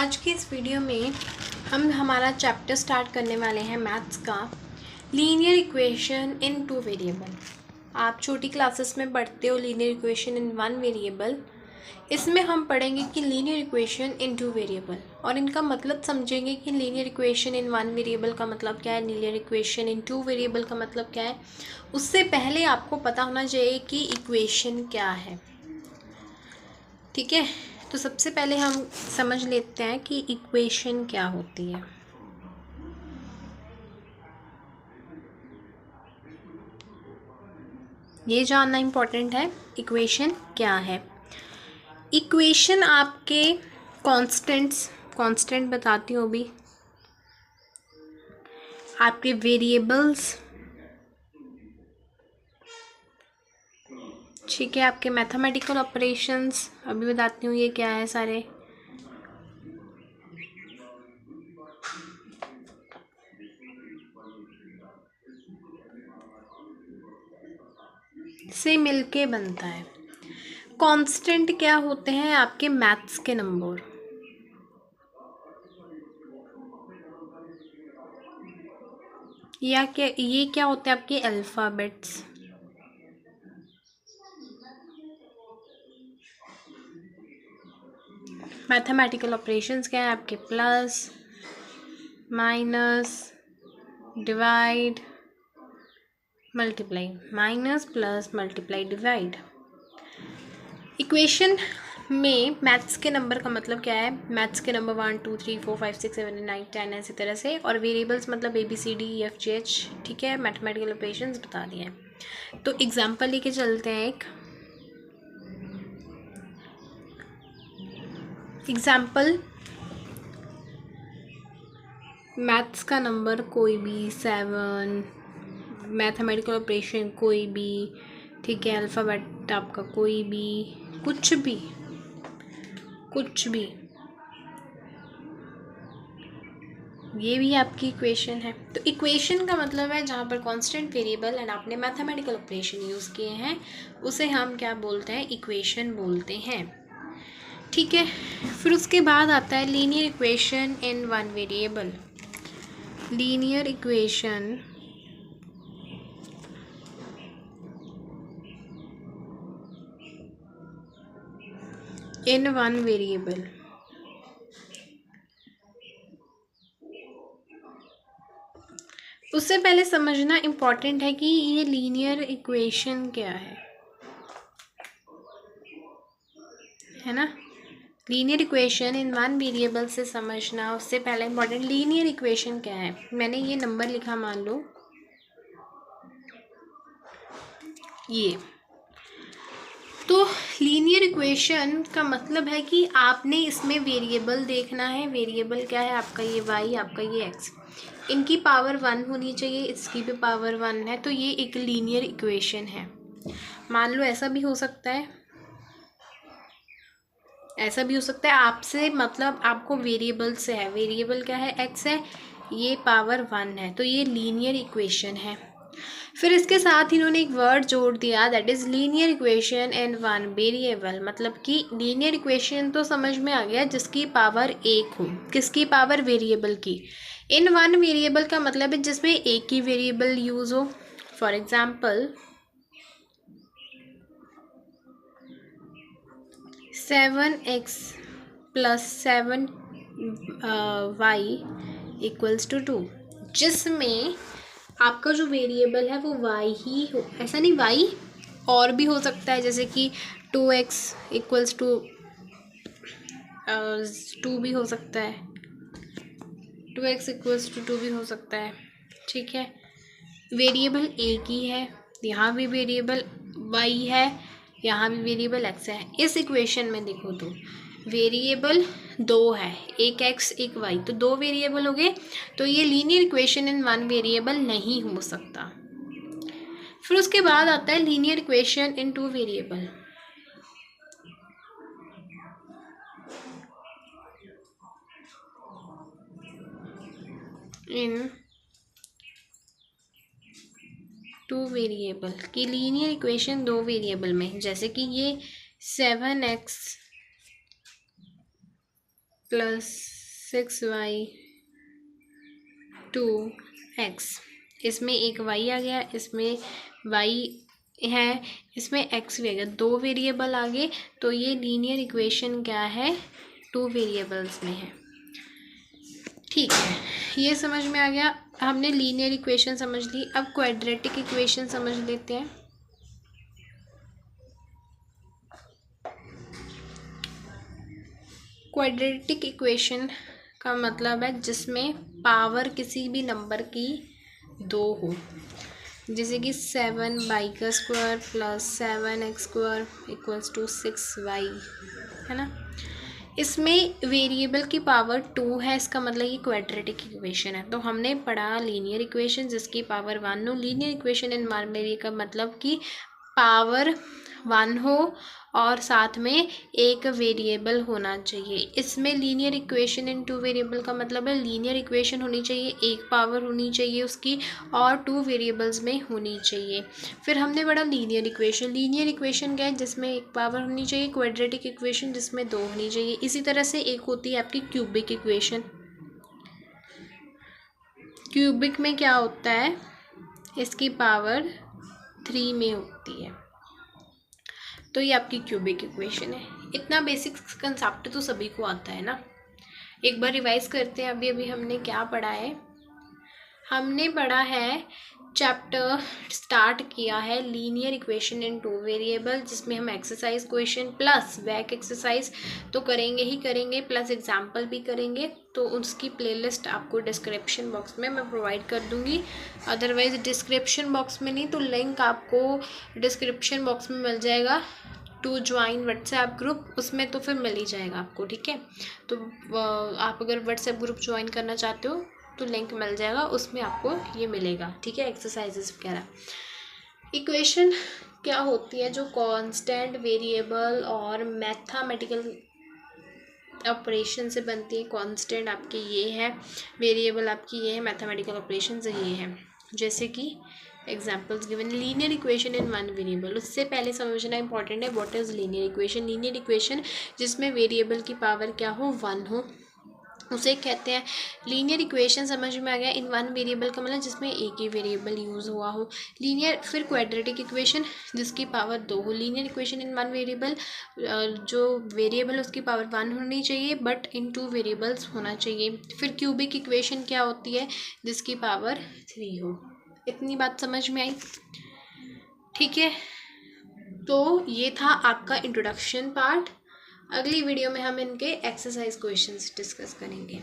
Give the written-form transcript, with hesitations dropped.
आज की इस वीडियो में हम हमारा चैप्टर स्टार्ट करने वाले हैं मैथ्स का linear equation in two variable. आप छोटी क्लासेस में पढ़ते हो linear equation in one variable. इसमें हम पढ़ेंगे कि linear equation in two variable और इनका मतलब समझेंगे कि linear equation in one variable का मतलब क्या है, linear equation in two variable का मतलब क्या है। उससे पहले आपको पता होना चाहिए कि इक्वेशन क्या है। ठीक है, तो सबसे पहले हम समझ लेते हैं कि इक्वेशन क्या होती है। ये जानना इम्पोर्टेंट है, इक्वेशन क्या है। इक्वेशन आपके कांस्टेंट बताती हूँ अभी, आपके वेरिएबल्स, ठीक है, आपके मैथमेटिकल ऑपरेशंस अभी बताती हूँ ये क्या है सारे। से मिलके बनता है। कांस्टेंट क्या होते हैं, आपके मैथ्स के नंबर। या क्या, ये क्या होते हैं आपके अल्फ़ाबेट्स। मैथमेटिकल ऑपरेशंस क्या है आपके, plus, minus, divide, multiply. Minus, plus, multiply, divide. Equation में मैथ्स के नंबर का मतलब क्या है, मैथ्स के नंबर 1 2 3 4 5 6 7 8 9 10 ऐसी तरह से, और वेरिएबल्स मतलब ABCDEFGH। ठीक है, मैथमेटिकल ऑपरेशंस बता दिए हैं। तो एग्जांपल लेके चलते हैं एक एग्जाम्पल। मैथ्स का नंबर कोई भी 7, मैथमेटिकल ऑपरेशन कोई भी, ठीक है, अल्फ़ाबेट आपका कोई भी, कुछ भी, ये भी आपकी इक्वेशन है। तो इक्वेशन का मतलब है जहाँ पर कांस्टेंट वेरिएबल एंड आपने मैथमेटिकल ऑपरेशन यूज़ किए हैं उसे हम क्या बोलते हैं, इक्वेशन बोलते हैं। ठीक है, फिर उसके बाद आता है linear equation in one variable. Linear equation in one variable. उससे पहले समझना इम्पॉर्टेंट है कि ये लीनियर इक्वेशन क्या है ना। Linear equation in one variable से समझना, उससे पहले इम्पॉर्टेंट लीनियर इक्वेशन क्या है। मैंने ये नंबर लिखा, मान लो ये। तो लीनियर इक्वेशन का मतलब है कि आपने इसमें वेरिएबल देखना है। वेरिएबल क्या है आपका, ये y, आपका ये x, इनकी पावर 1 होनी चाहिए, इसकी भी पावर 1 है, तो ये एक लीनियर इक्वेशन है। मान लो ऐसा भी हो सकता है, ऐसा भी हो सकता है, आपसे मतलब आपको वेरिएबल से है, वेरिएबल क्या है, x है, ये पावर 1 है, तो ये लीनियर इक्वेशन है। फिर इसके साथ इन्होंने एक वर्ड जोड़ दिया, that is linear equation in one variable. मतलब कि लीनियर इक्वेशन तो समझ में आ गया जिसकी पावर 1 हो, किसकी पावर, वेरिएबल की। इन वन वेरिएबल का मतलब है जिसमें एक ही वेरिएबल यूज़ हो। For example 7x plus 7y equals to 2, जिसमें आपका जो वेरिएबल है वो y ही हो। ऐसा नहीं, y और भी हो सकता है, जैसे कि 2x इक्वल्स टू 2 भी हो सकता है, 2x इक्वल्स टू 2 भी हो सकता है। ठीक है, वेरिएबल एक ही है, यहाँ भी वेरिएबल y है, यहाँ भी वेरिएबल x है। इस इक्वेशन में देखो तो वेरिएबल 2 है, एक x एक y, तो 2 वेरिएबल हो गए, तो ये linear equation in one variable नहीं हो सकता। फिर उसके बाद आता है linear equation in two variable. In two variable की लीनियर इक्वेशन 2 वेरिएबल में, जैसे कि ये 7x प्लस 6y 2x। इसमें एक y आ गया, इसमें y है, इसमें x भी आ गया, दो वेरिएबल आ गए। तो ये लीनियर इक्वेशन क्या है, टू वेरिएबल्स में है। ठीक है, ये समझ में आ गया। हमने लीनियर इक्वेशन समझ ली, अब क्वाड्रेटिक इक्वेशन समझ लेते हैं। क्वाड्रेटिक इक्वेशन का मतलब है जिसमें पावर किसी भी नंबर की दो हो, जैसे कि 7y का square plus 7x square equals to 6y, है ना। इसमें वेरिएबल की पावर 2 है, इसका मतलब ये क्वाड्रेटिक इक्वेशन है। तो हमने पढ़ा लीनियर इक्वेशन जिसकी पावर 1 हो। लीनियर इक्वेशन इन मार्मेरी का मतलब कि पावर 1 हो और साथ में एक वेरिएबल होना चाहिए। इसमें linear equation in two variable का मतलब है लीनियर इक्वेशन होनी चाहिए, एक पावर होनी चाहिए उसकी और टू वेरिएबल्स में होनी चाहिए। फिर हमने पढ़ा लीनियर इक्वेशन। लीनियर इक्वेशन क्या है, जिसमें एक पावर होनी चाहिए। क्वाड्रेटिक इक्वेशन जिसमें दो होनी चाहिए। इसी तरह से एक होती है आपकी क्यूबिक इक्वेशन। क्यूबिक में क्या होता है, इसकी पावर 3 में होती है। तो ये आपकी क्यूबिक इक्वेशन है। इतना बेसिक कंसेप्ट तो सभी को आता है ना। एक बार रिवाइज करते हैं, अभी अभी हमने क्या पढ़ा है। हमने पढ़ा है, चैप्टर स्टार्ट किया है linear equation in two variable, जिसमें हम exercise question plus back exercise तो करेंगे ही करेंगे, प्लस एग्जाम्पल भी करेंगे। तो उसकी प्लेलिस्ट आपको डिस्क्रिप्शन बॉक्स में मैं प्रोवाइड कर दूंगी। अदरवाइज डिस्क्रिप्शन बॉक्स में नहीं तो लिंक आपको डिस्क्रिप्शन बॉक्स में मिल जाएगा टू ज्वाइन व्हाट्सएप ग्रुप, उसमें तो फिर मिल ही जाएगा आपको। ठीक है, तो आप अगर व्हाट्सएप ग्रुप ज्वाइन करना चाहते हो तो लिंक मिल जाएगा, उसमें आपको ये मिलेगा। ठीक है, एक्सरसाइजेस वगैरह। इक्वेशन क्या होती है, जो कांस्टेंट, वेरिएबल और मैथमेटिकल ऑपरेशन से बनती है। कांस्टेंट आपके ये है, वेरिएबल आपकी ये है, मैथमेटिकल ऑपरेशन ये है। जैसे कि examples given, linear equation in one variable. उससे पहले समझना इंपॉर्टेंट है what is linear equation. Linear equation जिसमें वेरिएबल की पावर क्या हो, 1 हो, उसे कहते हैं लीनियर इक्वेशन। समझ में आ गया। इन वन वेरिएबल का मतलब जिसमें एक ही वेरिएबल यूज़ हुआ हो। लीनियर, फिर क्वाड्रेटिक इक्वेशन जिसकी पावर 2 हो। Linear equation in one variable, जो वेरिएबल उसकी पावर 1 होनी चाहिए बट इन टू वेरिएबल्स होना चाहिए। फिर क्यूबिक इक्वेशन क्या होती है, जिसकी पावर 3 हो। इतनी बात समझ में आई। ठीक है, तो ये था आपका इंट्रोडक्शन पार्ट। अगली वीडियो में हम इनके एक्सरसाइज क्वेश्चंस डिस्कस करेंगे।